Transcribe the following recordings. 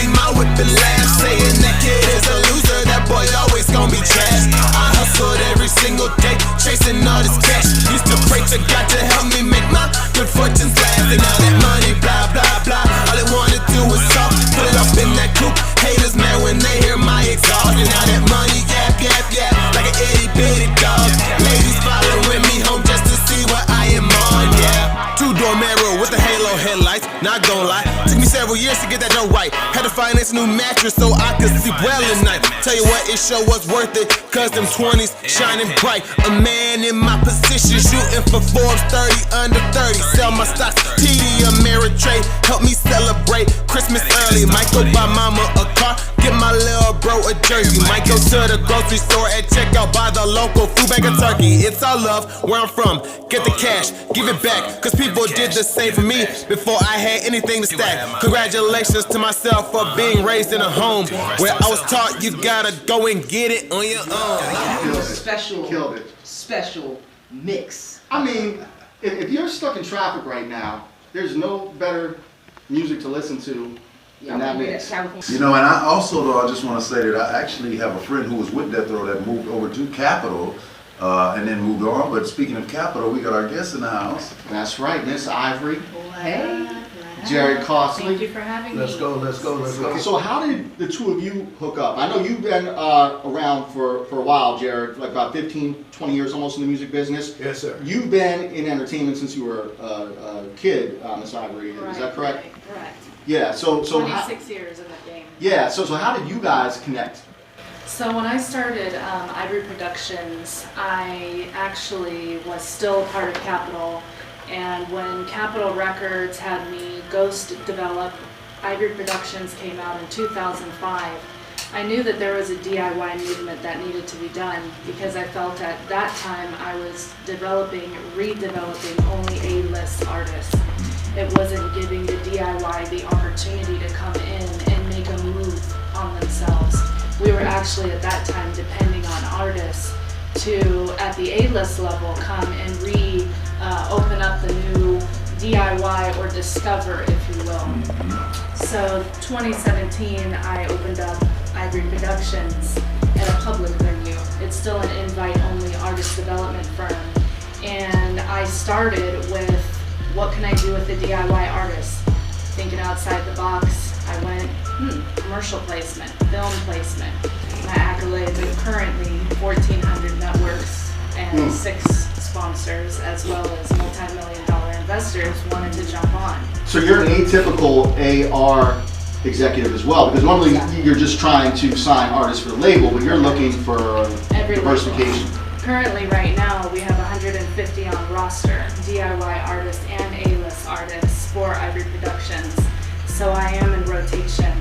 see my whip and laugh, saying that kid is a loser, that boy always gon' be trash. I hustled every single day, chasing all this cash. Used to pray to God to help me make my good fortunes last. And now that money, blah, blah, blah, all they wanna do is talk. Put it up in that coupe, haters mad when they hear my exhaust. And now that money, yap, yap, yap, like an itty bitty dog. Ladies following me home just to see what I am on, yeah. Two-door mirror with the halo headlights, not gon' lie. Took me several years to get that joint right. Had to finance a new mattress so I could sleep well at night. Tell you what, it sure was worth it, cause them 20s shining bright. A man in my position, shooting for Forbes 30 under 30. Sell my stocks, TD Ameritrade, help me celebrate Christmas early. Might go buy mama a car, get my little bro a jersey. Might go to the grocery store at checkout, buy the local food bag of turkey. It's all love, where I'm from, get the cash, give it back, cause people did the same for me before I had anything to stack. Congratulations to myself for being raised in a home where I was taught you gotta go and get it on your own. Special mix. I mean, if you're stuck in traffic right now, there's no better music to listen to than that mix. You know, and I also, though, I just want to say that I actually have a friend who was with Death Row that moved over to Capitol and then moved on. But speaking of Capitol, we got our guest in the house. That's right, Miss Ivree. Hey. Jared Costley. Thank you for having me. Let's go. So how did the two of you hook up? I know you've been around for a while, Jared, like about 15, 20 years almost in the music business. Yes, sir. You've been in entertainment since you were a kid, Miss Ivree. Is that correct? Correct. Yeah, so 26 years in that game. Yeah, so how did you guys connect? So when I started Ivree Productions, I actually was still part of Capitol. And when Capitol Records had me ghost develop, Ivree Productions came out in 2005. I knew that there was a DIY movement that needed to be done because I felt at that time I was redeveloping only A-list artists. It wasn't giving the DIY the opportunity to come in and make a move on themselves. We were actually at that time depending on artists to, at the A-list level, come and open up the new DIY or discover, if you will. So 2017, I opened up Ivree Productions at a public venue. It's still an invite-only artist development firm. And I started with, what can I do with the DIY artist? Thinking outside the box, I went, commercial placement, film placement. My accolades are currently 1,400 networks and 6 sponsors, as well as multi-million-dollar investors wanted to jump on. So you're an atypical AR executive as well, because normally you're just trying to sign artists for the label, but you're looking for diversification. Currently, right now, we have 150 on roster, DIY artists and A-list artists for Ivree Productions. So I am in rotation.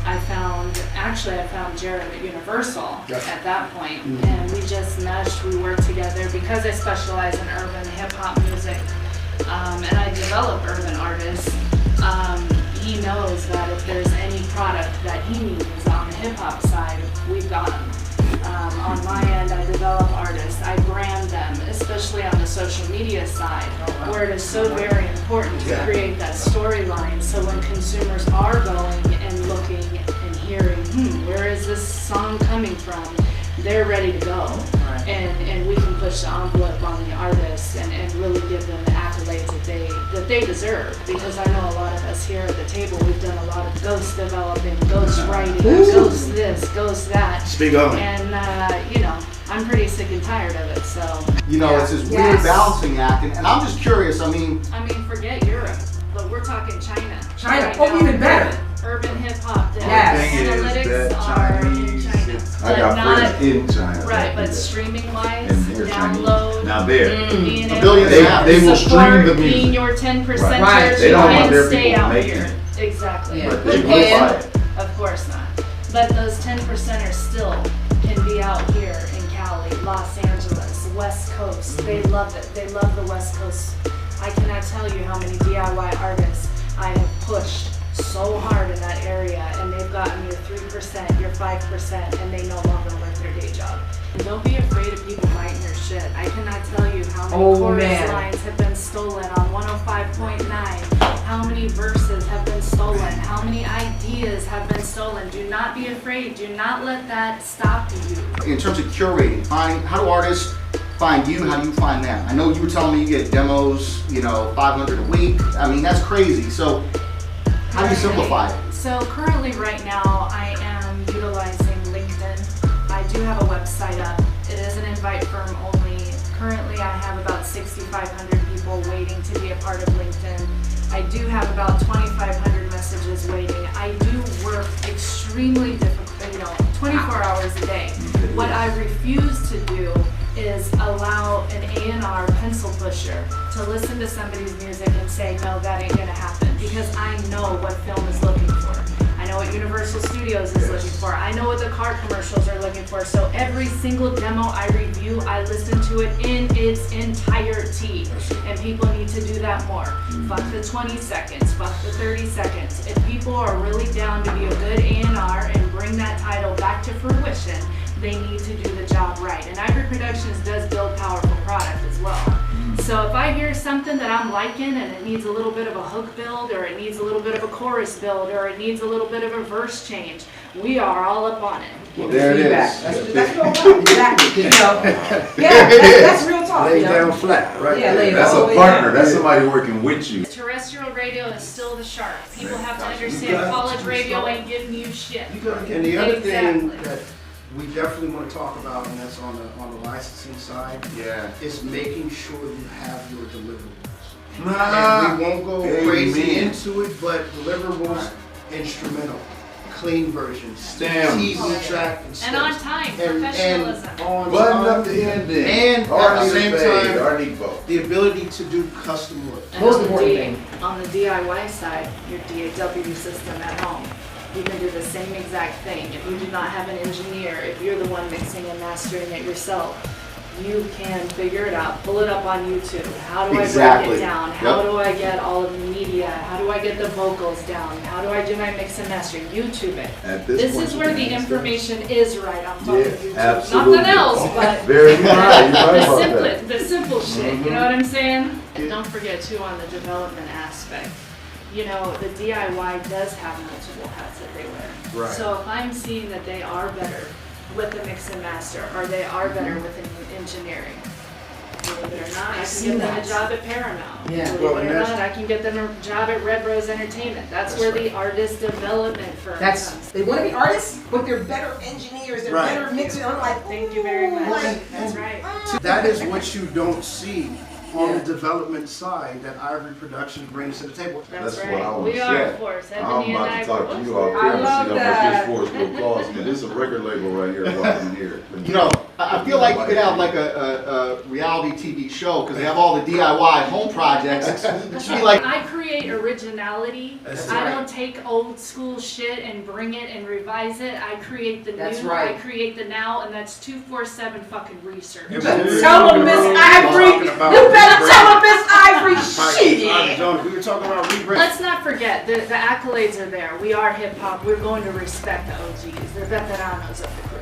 I found Jared at Universal at that point, and we just meshed, we worked together because I specialize in urban hip-hop music, and I develop urban artists. He knows that if there's any product that he needs on the hip-hop side, we've got them. On my end, I develop artists, I brand them, especially on the social media side, where it is so very important to create that storyline, so when consumers are going and looking and hearing, where is this song coming from, they're ready to go. And we can push the envelope on the artists and really give them the accolades that they deserve. Because I know a lot of us here at the table, we've done a lot of ghost developing, ghost writing, ghost this, ghost that. Speak on it. And I'm pretty sick and tired of it. So it's this weird balancing act, and I'm just curious. I mean, forget Europe, but we're talking China. China, even better. Urban hip hop. Analytics are in China. I got friends in China. Right, but streaming wise, download. Now there. Being a billion they will stream the music. Being your 10%ers, Right. They don't want their stay people out making here. it. Exactly. But they will buy it. Of course not. But those 10%ers still can be out here in Cali, Los Angeles, West Coast. They love it. They love the West Coast. I cannot tell you how many DIY artists I have pushed so hard in that area, and they've gotten your 3%, your 5%, and they no longer work their day job. And don't be afraid of people biting your shit. I cannot tell you how many chorus lines have been stolen on 105.9, how many verses have been stolen stolen? How many ideas have been stolen? Do not be afraid. Do not let that stop you. In terms of curating, how do artists find you? How do you find them? I know you were telling me you get demos, 500 a week. I mean, that's crazy. So how do you simplify it? So currently right now I am utilizing LinkedIn. I do have a website up. It is an invite firm only. Currently I have about 6,500 people waiting to be a part of LinkedIn. I do have about 2,500 messages waiting. I do work extremely difficult, 24 hours a day. What I refuse to do is allow an A&R pencil pusher to listen to somebody's music and say, no, that ain't gonna happen, because I know what film is looking for. I know what Universal Studios is looking for. I know what the car commercials are looking for. So every single demo I review, I listen to it in its entirety. And people need to do that more. Fuck the 20 seconds, fuck the 30 seconds. If people are really down to be a good A&R and bring that title back to fruition, they need to do the job right. And Ivree Productions does build powerful product as well. So if I hear something that I'm liking and it needs a little bit of a hook build, or it needs a little bit of a chorus build, or it needs a little bit of a verse change, we are all up on it. Well, there it is. That's real talk. Exactly. Yeah, that's real talk. Lay down flat, right? Yeah, lay it That's all the a way partner. down. That's somebody working with you. Terrestrial radio is still the shark. People have to understand college radio ain't giving you shit. And the other thing Exactly. that we definitely want to talk about, and that's on the licensing side, Yeah. is making sure you have your deliverables. Nah. And we won't go Amen. crazy into it, but deliverables, instrumental, clean versions, Stems. TV track, and And stems. on time, And professionalism. on Button time, up the ending. and Or at the need same a fade, time, or need both. the ability to do custom work. And Most on the important D- thing. On the DIY side, your DAW system at home, you can do the same exact thing. If you do not have an engineer, if you're the one mixing and mastering it yourself, you can figure it out. Pull it up on YouTube. How do I break Exactly. it down? How Yep. do I get all of the media? How do I get the vocals down? How do I do my mix and mastering? YouTube it. At This point, is you where can the ask information is right on fucking YouTube. absolutely. Nothing else, but Very right. You're right the about simple, that. the simple shit, you know what I'm saying? And don't forget too, on the development aspect, the DIY does have multiple hats that they wear. Right. So if I'm seeing that they are better with the mix and master, or they are better with engineering, believe it or not, I can get them a job at Paramount. Yeah. Well, Believe it and or that's- not, I can get them a job at Red Rose Entertainment. That's where the artist development firm comes. They want to be artists, but they're better engineers. They're Right. better mixers. I'm like, Thank you very much. like, That's right. That is what you don't see on Yeah. the development side that Ivree Productions brings to the table. That's That's right. what I We was are a saying. force. I'm Ebony and about I to talk were- to you off I camera and love see how much that. this force will cost me. This is a record label right here while I'm here. I feel like you could have like a reality TV show because they have all the DIY home projects. It should be like, I create originality. That's I right. don't take old school shit and bring it and revise it. I create the That's new, right. I create the now, and that's 247 fucking research. You tell them, Miss Ivree. You better tell them, Miss Ivree. Shit. We were talking about rebrand. Let's not forget, the accolades are there. We are hip hop. We're going to respect the OGs, the veteranos of the crew.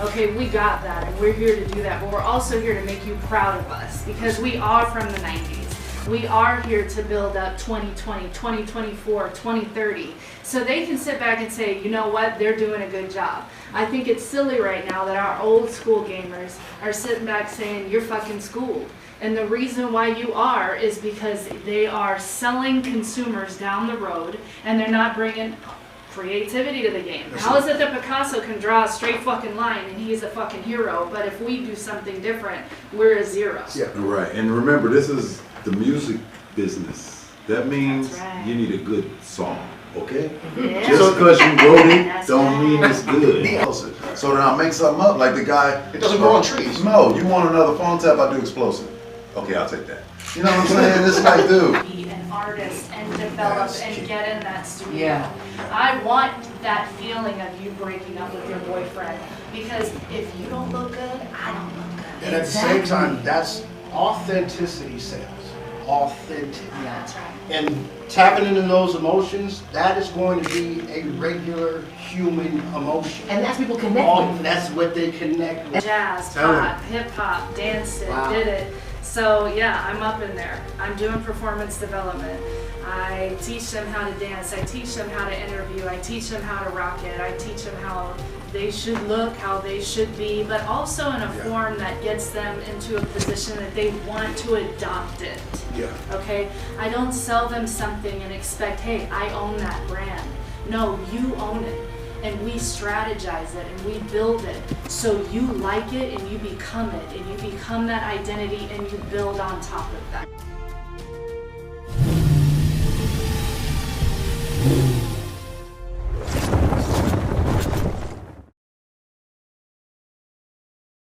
Okay, we got that, and we're here to do that, but we're also here to make you proud of us, because we are from the 90s. We are here to build up 2020, 2024, 2030, so they can sit back and say, you know what, they're doing a good job. I think it's silly right now that our old school gamers are sitting back saying, you're fucking schooled. And the reason why you are is because they are selling consumers down the road, and they're not bringing creativity to the game. How is it that Picasso can draw a straight fucking line and he's a fucking hero, but if we do something different, we're a zero? Yeah. Right, and remember, this is the music business. That means That's right. you need a good song, okay? Yeah. Just because you wrote it, That's don't mean right. it's good. So then I'll make something up, like the guy. it doesn't grow on trees. No, you want another phone tap, I do explosive. Okay, I'll take that. You know what I'm saying? It's like, dude. Be an artist and develop and get in that studio. Yeah. I want that feeling of you breaking up with your boyfriend, because if you don't look good, I don't look good. And at the same time, that's authenticity sales. Authentic. That's right. And tapping into those emotions, that is going to be a regular human emotion. And that's people connect All, with. that's what they connect with. Jazz, Tell pop, hip hop, danced it, Wow. did it, So yeah, I'm up in there. I'm doing performance development. I teach them how to dance. I teach them how to interview. I teach them how to rock it. I teach them how they should look, how they should be, but also in a form that gets them into a position that they want to adopt it. Yeah. Okay? I don't sell them something and expect, hey, I own that brand. No, you own it. And we strategize it and we build it so you like it and you become it and you become that identity and you build on top of that.